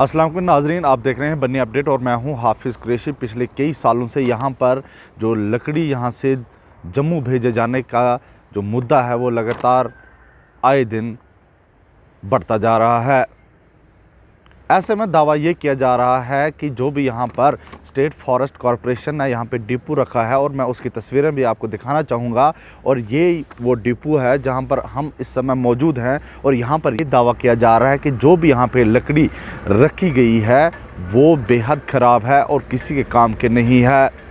अस्सलाम वालेकुम नाजरीन, आप देख रहे हैं बन्नी अपडेट और मैं हूं हाफिज़ कुरैशी। पिछले कई सालों से यहां पर जो लकड़ी यहां से जम्मू भेजे जाने का जो मुद्दा है वो लगातार आए दिन बढ़ता जा रहा है। ऐसे में दावा ये किया जा रहा है कि जो भी यहाँ पर स्टेट फॉरेस्ट कॉरपोरेशन ने यहाँ पे डिपो रखा है, और मैं उसकी तस्वीरें भी आपको दिखाना चाहूँगा, और ये वो डिपो है जहाँ पर हम इस समय मौजूद हैं। और यहाँ पर ये दावा किया जा रहा है कि जो भी यहाँ पे लकड़ी रखी गई है वो बेहद ख़राब है और किसी के काम के नहीं है।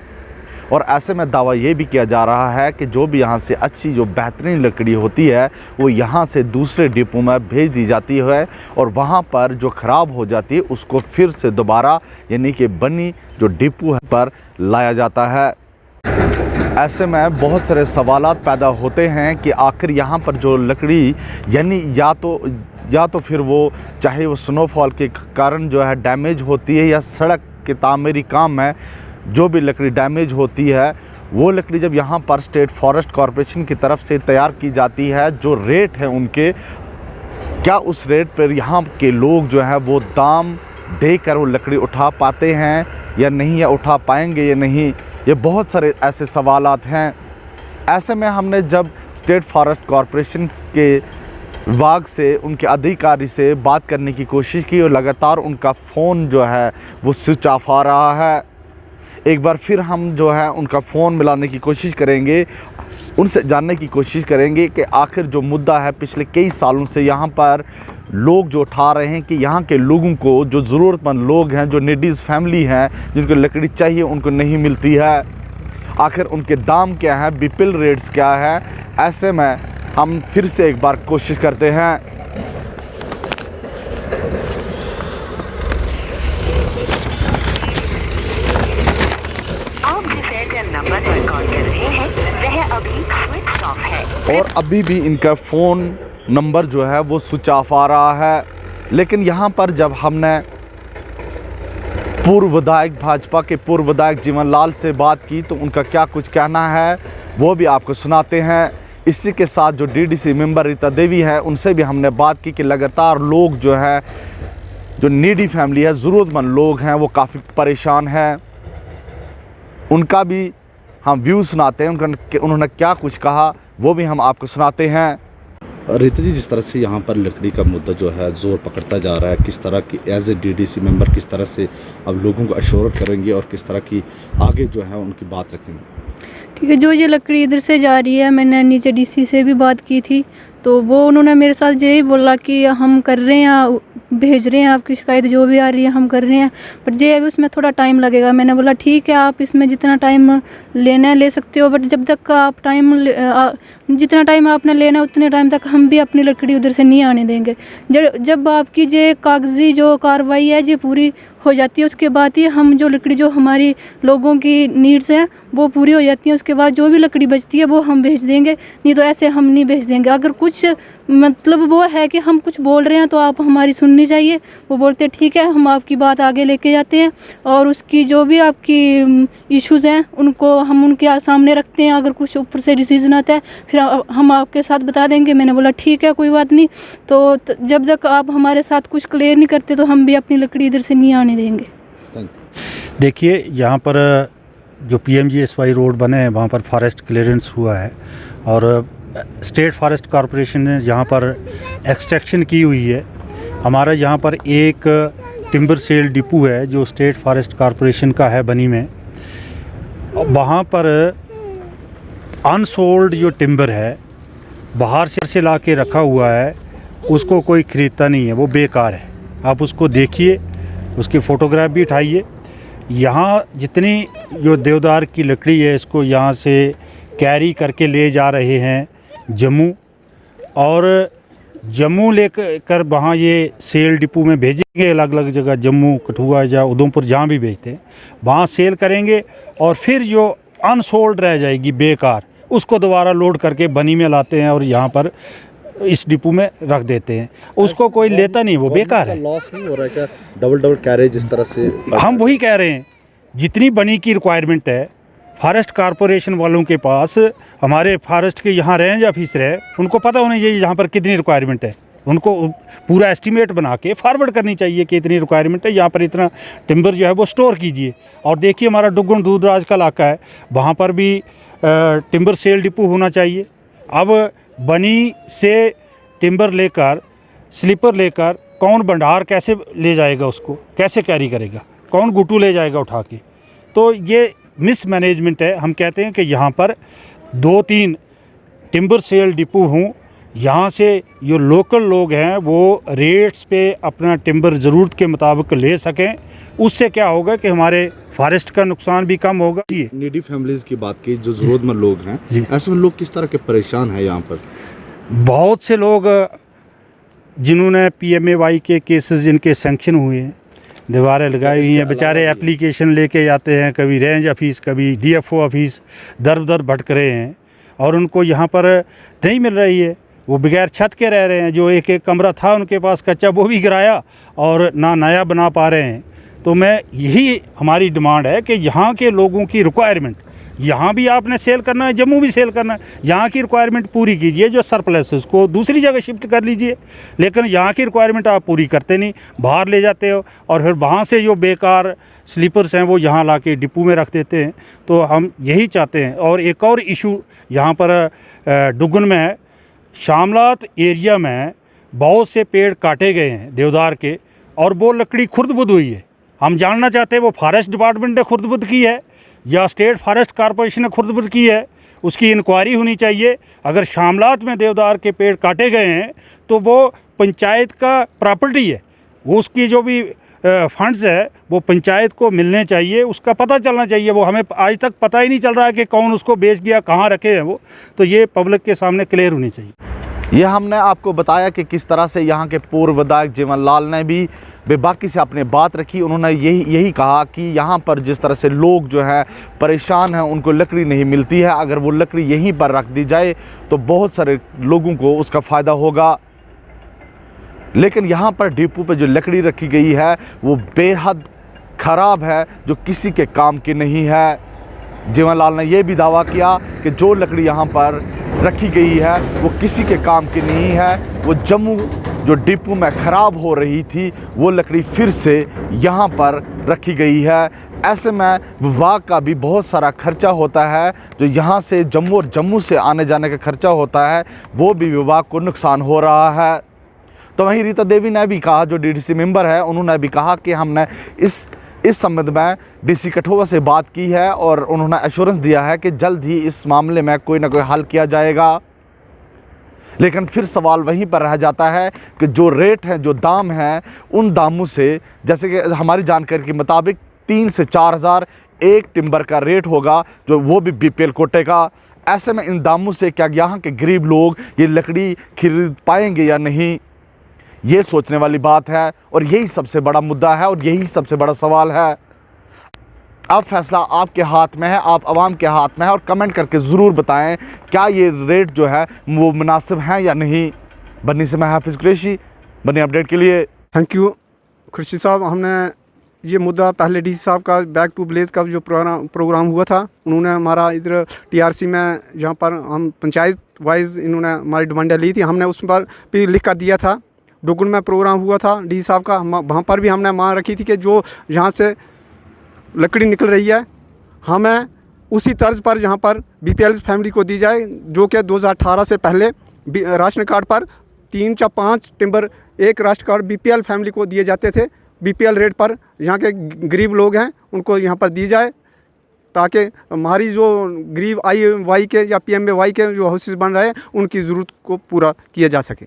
और ऐसे में दावा ये भी किया जा रहा है कि जो भी यहाँ से अच्छी जो बेहतरीन लकड़ी होती है वो यहाँ से दूसरे डिपो में भेज दी जाती है, और वहाँ पर जो ख़राब हो जाती है उसको फिर से दोबारा यानी कि बन्नी जो डिपो है पर लाया जाता है। ऐसे में बहुत सारे सवालात पैदा होते हैं कि आखिर यहाँ पर जो लकड़ी यानी या तो फिर वो चाहे वो स्नोफॉल के कारण जो है डैमेज होती है, या सड़क के तामीरी काम में जो भी लकड़ी डैमेज होती है, वो लकड़ी जब यहाँ पर स्टेट फॉरेस्ट कॉरपोरेशन की तरफ से तैयार की जाती है, जो रेट है उनके, क्या उस रेट पर यहाँ के लोग जो है वो दाम देकर वो लकड़ी उठा पाते हैं या नहीं, या उठा पाएंगे या नहीं, ये बहुत सारे ऐसे सवालात हैं। ऐसे में हमने जब स्टेट फॉरेस्ट कॉरपोरेशन के विभाग से उनके अधिकारी से बात करने की कोशिश की, और लगातार उनका फ़ोन जो है वो स्विच ऑफ आ रहा है। एक बार फिर हम जो है उनका फ़ोन मिलाने की कोशिश करेंगे, उनसे जानने की कोशिश करेंगे कि आखिर जो मुद्दा है पिछले कई सालों से यहाँ पर लोग जो उठा रहे हैं कि यहाँ के लोगों को, जो ज़रूरतमंद लोग हैं, जो नीडीज़ फैमिली हैं, जिनको लकड़ी चाहिए उनको नहीं मिलती है, आखिर उनके दाम क्या हैं, बीपीएल रेट्स क्या है। ऐसे में हम फिर से एक बार कोशिश करते हैं। नंबर पर कॉल कर रहे हैं वह अभी स्विच ऑफ है, और अभी भी इनका फ़ोन नंबर जो है वो स्विच ऑफ आ रहा है। लेकिन यहाँ पर जब हमने पूर्व विधायक, भाजपा के पूर्व विधायक जीवन लाल से बात की तो उनका क्या कुछ कहना है वो भी आपको सुनाते हैं। इसी के साथ जो डीडीसी मेंबर रीता देवी हैं उनसे भी हमने बात की कि लगातार लोग जो है, जो नीडी फैमिली है, ज़रूरतमंद लोग हैं, वो काफ़ी परेशान हैं। उनका भी हम व्यू सुनाते हैं, उन्होंने क्या कुछ कहा वो भी हम आपको सुनाते हैं। रीता जी, जिस तरह से यहाँ पर लकड़ी का मुद्दा जो है ज़ोर पकड़ता जा रहा है, किस तरह की एज ए डीडीसी मेंबर किस तरह से अब लोगों को अश्योर करेंगे और किस तरह की आगे जो है उनकी बात रखेंगे? ठीक है, जो ये लकड़ी इधर से जा रही है, मैंने नीचे डीसी से भी बात की थी, तो वो उन्होंने मेरे साथ यही बोला कि हम कर रहे हैं, भेज रहे हैं, आपकी शिकायत जो भी आ रही है हम कर रहे हैं, बट जे अभी उसमें थोड़ा टाइम लगेगा। मैंने बोला ठीक है, आप इसमें जितना टाइम लेना है ले सकते हो, बट जब तक आप जितना टाइम आपने लेना है उतने टाइम तक हम भी अपनी लकड़ी उधर से नहीं आने देंगे। जब आपकी जे कागजी जो कार्रवाई है ये पूरी हो जाती है, उसके बाद ही हम जो लकड़ी, जो हमारी लोगों की नीड्स हैं वो पूरी हो जाती हैं, उसके बाद जो भी लकड़ी बचती है वो हम भेज देंगे, नहीं तो ऐसे हम नहीं भेज देंगे। अगर कुछ मतलब वो है कि हम कुछ बोल रहे हैं तो आप हमारी सुननी चाहिए। वो बोलते ठीक है, हम आपकी बात आगे लेके जाते हैं, और उसकी जो भी आपकी इश्यूज़ हैं उनको हम उनके सामने रखते हैं। अगर कुछ ऊपर से डिसीजन आता है फिर हम आपके साथ बता देंगे। मैंने बोला ठीक है, कोई बात नहीं, तो जब तक आप हमारे साथ कुछ क्लियर नहीं करते तो हम भी अपनी लकड़ी इधर से नहीं आने देंगे। देखिए, यहाँ पर जो PMGSY रोड बने हैं वहाँ पर फॉरेस्ट क्लियरेंस हुआ है, और स्टेट फॉरेस्ट कॉरपोरेशन ने यहाँ पर एक्सट्रैक्शन की हुई है। हमारा यहाँ पर एक टिम्बर सेल डिपो है जो स्टेट फॉरेस्ट कॉरपोरेशन का है बनी में। वहाँ पर अनसोल्ड जो टिम्बर है बाहर से ला के रखा हुआ है, उसको कोई ख़रीदता नहीं है, वो बेकार है। आप उसको देखिए, उसकी फ़ोटोग्राफ भी उठाइए। यहाँ जितनी जो देवदार की लकड़ी है इसको यहाँ से कैरी करके ले जा रहे हैं जम्मू, और जम्मू लेकर वहाँ ये सेल डिपो में भेजेंगे, अलग अलग जगह, जम्मू, कठुआ या उधमपुर, जहाँ भी भेजते हैं वहाँ सेल करेंगे, और फिर जो अनसोल्ड रह जाएगी बेकार उसको दोबारा लोड करके बनी में लाते हैं और यहाँ पर इस डिपो में रख देते हैं। उसको कोई लेता नहीं, वो बेकार है। लॉस नहीं हो रहा है क्या? डबल कैरेज इस तरह से हम वही कह रहे हैं, जितनी बनी की रिक्वायरमेंट है फॉरेस्ट कॉरपोरेशन वालों के पास, हमारे फॉरेस्ट के यहाँ रहे या ऑफिसर है, उनको पता होना चाहिए यहाँ पर कितनी रिक्वायरमेंट है, उनको पूरा एस्टीमेट बना के फॉरवर्ड करनी चाहिए कि इतनी रिक्वायरमेंट है, यहाँ पर इतना टिम्बर जो है वो स्टोर कीजिए। और देखिए हमारा डुगन दूरदराज का इलाका है, वहाँ पर भी टिम्बर सेल डिपो होना चाहिए। अब बनी से टिम्बर लेकर, स्लीपर लेकर कौन भंडार कैसे ले जाएगा, उसको कैसे कैरी करेगा, कौन गुटू ले जाएगा उठा के? तो ये मिसमैनेजमेंट है। हम कहते हैं कि यहाँ पर 2-3 टिम्बर सेल डिपो हों, यहाँ से जो लोकल लोग हैं वो रेट्स पे अपना टिम्बर ज़रूरत के मुताबिक ले सकें। उससे क्या होगा कि हमारे फॉरेस्ट का नुकसान भी कम होगा। जी, नीडी फैमिलीज़ की बात की, जो ज़रूरतमंद लोग हैं, ऐसे में लोग किस तरह के परेशान हैं यहाँ पर? बहुत से लोग जिन्होंने PMAY के केसेस जिनके सैंक्शन हुए हैं, दीवारें लगाई हुई हैं, बेचारे एप्लीकेशन लेके जाते हैं, कभी रेंज ऑफिस, कभी DFO ऑफिस, दर दर भटक रहे हैं और उनको यहाँ पर नहीं मिल रही है। वो बगैर छत के रह रहे हैं। जो एक कमरा था उनके पास कच्चा, वो भी गिराया और ना नया बना पा रहे हैं। तो मैं यही हमारी डिमांड है कि यहाँ के लोगों की रिक्वायरमेंट, यहाँ भी आपने सेल करना है, जम्मू भी सेल करना है, यहाँ की रिक्वायरमेंट पूरी कीजिए। जो सरप्लस है उसको दूसरी जगह शिफ्ट कर लीजिए, लेकिन यहाँ की रिक्वायरमेंट आप पूरी करते नहीं, बाहर ले जाते हो और फिर वहाँ से जो बेकार स्लीपर्स हैं वो यहाँ ला के डिपो में रख देते हैं। तो हम यही चाहते हैं। और एक और इशू यहाँ पर डुगन में है, शामलात एरिया में बहुत से पेड़ काटे गए हैं देवदार के, और वो लकड़ी खुर्द-बुद हुई है। हम जानना चाहते हैं वो फॉरेस्ट डिपार्टमेंट ने खुर्द-बुद की है या स्टेट फॉरेस्ट कॉरपोरेशन ने खुर्द-बुद की है, उसकी इंक्वायरी होनी चाहिए। अगर शामलात में देवदार के पेड़ काटे गए हैं तो वो पंचायत का प्रॉपर्टी है, वो उसकी जो भी फंड्स है वो पंचायत को मिलने चाहिए, उसका पता चलना चाहिए। वो हमें आज तक पता ही नहीं चल रहा है कि कौन उसको बेच गया, कहाँ रखे हैं वो, तो ये पब्लिक के सामने क्लियर होनी चाहिए। ये हमने आपको बताया कि किस तरह से यहाँ के पूर्व विधायक जीवन लाल ने भी बेबाकी से अपनी बात रखी। उन्होंने यही कहा कि यहाँ पर जिस तरह से लोग जो हैं परेशान हैं, उनको लकड़ी नहीं मिलती है, अगर वो लकड़ी यहीं पर रख दी जाए तो बहुत सारे लोगों को उसका फ़ायदा होगा। लेकिन यहाँ पर डिपो पे जो लकड़ी रखी गई है वो बेहद ख़राब है, जो किसी के काम की नहीं है। जीवन लाल ने यह भी दावा किया कि जो लकड़ी यहाँ पर रखी गई है वो किसी के काम की नहीं है। वो जम्मू जो डिपो में ख़राब हो रही थी वो लकड़ी फिर से यहाँ पर रखी गई है। ऐसे में विभाग का भी बहुत सारा खर्चा होता है, जो यहाँ से जम्मू और जम्मू से आने जाने का खर्चा होता है, वो भी विभाग को नुकसान हो रहा है। तो वहीं रीता देवी ने भी कहा, जो DDC मेंबर है, उन्होंने भी कहा कि हमने इस संबंध में DC कठुआ से बात की है और उन्होंने एश्योरेंस दिया है कि जल्द ही इस मामले में कोई ना कोई हल किया जाएगा। लेकिन फिर सवाल वहीं पर रह जाता है कि जो रेट हैं, जो दाम हैं, उन दामों से, जैसे कि हमारी जानकारी के मुताबिक 3 से 4 हज़ार एक टिम्बर का रेट होगा, जो वो भी BPL कोटे का। ऐसे में इन दामों से क्या यहाँ के गरीब लोग ये लकड़ी खरीद पाएंगे या नहीं, ये सोचने वाली बात है। और यही सबसे बड़ा मुद्दा है और यही सबसे बड़ा सवाल है। अब फैसला आपके हाथ में है, आप आवाम के हाथ में है, और कमेंट करके ज़रूर बताएं क्या ये रेट जो है वो मुनासिब हैं या नहीं। बन्नी से मैं हाफिज़ कुरैशी, बन्नी अपडेट के लिए। थैंक यू खुर्शी साहब। हमने ये मुद्दा पहले DC साहब का बैक टू विलेज का जो प्रोग्राम हुआ था, उन्होंने हमारा इधर TRC में, जहाँ पर हम पंचायत वाइज इन्होंने हमारी डिमांडें ली थी, हमने उस पर भी लिख कर दिया था। डुगन में प्रोग्राम हुआ था DC साहब का, वहाँ पर भी हमने मांग रखी थी कि जो जहाँ से लकड़ी निकल रही है हमें उसी तर्ज पर जहाँ पर BPL फैमिली को दी जाए, जो कि 2018 से पहले राशन कार्ड पर 3 या 5 टिम्बर एक राशन कार्ड BPL फैमिली को दिए जाते थे। BPL रेट पर यहाँ के गरीब लोग हैं उनको यहाँ पर दी जाए, ताकि हमारी जो गरीब IY के या PMAY के जो हाउसेस बन रहे हैं उनकी ज़रूरत को पूरा किया जा सके।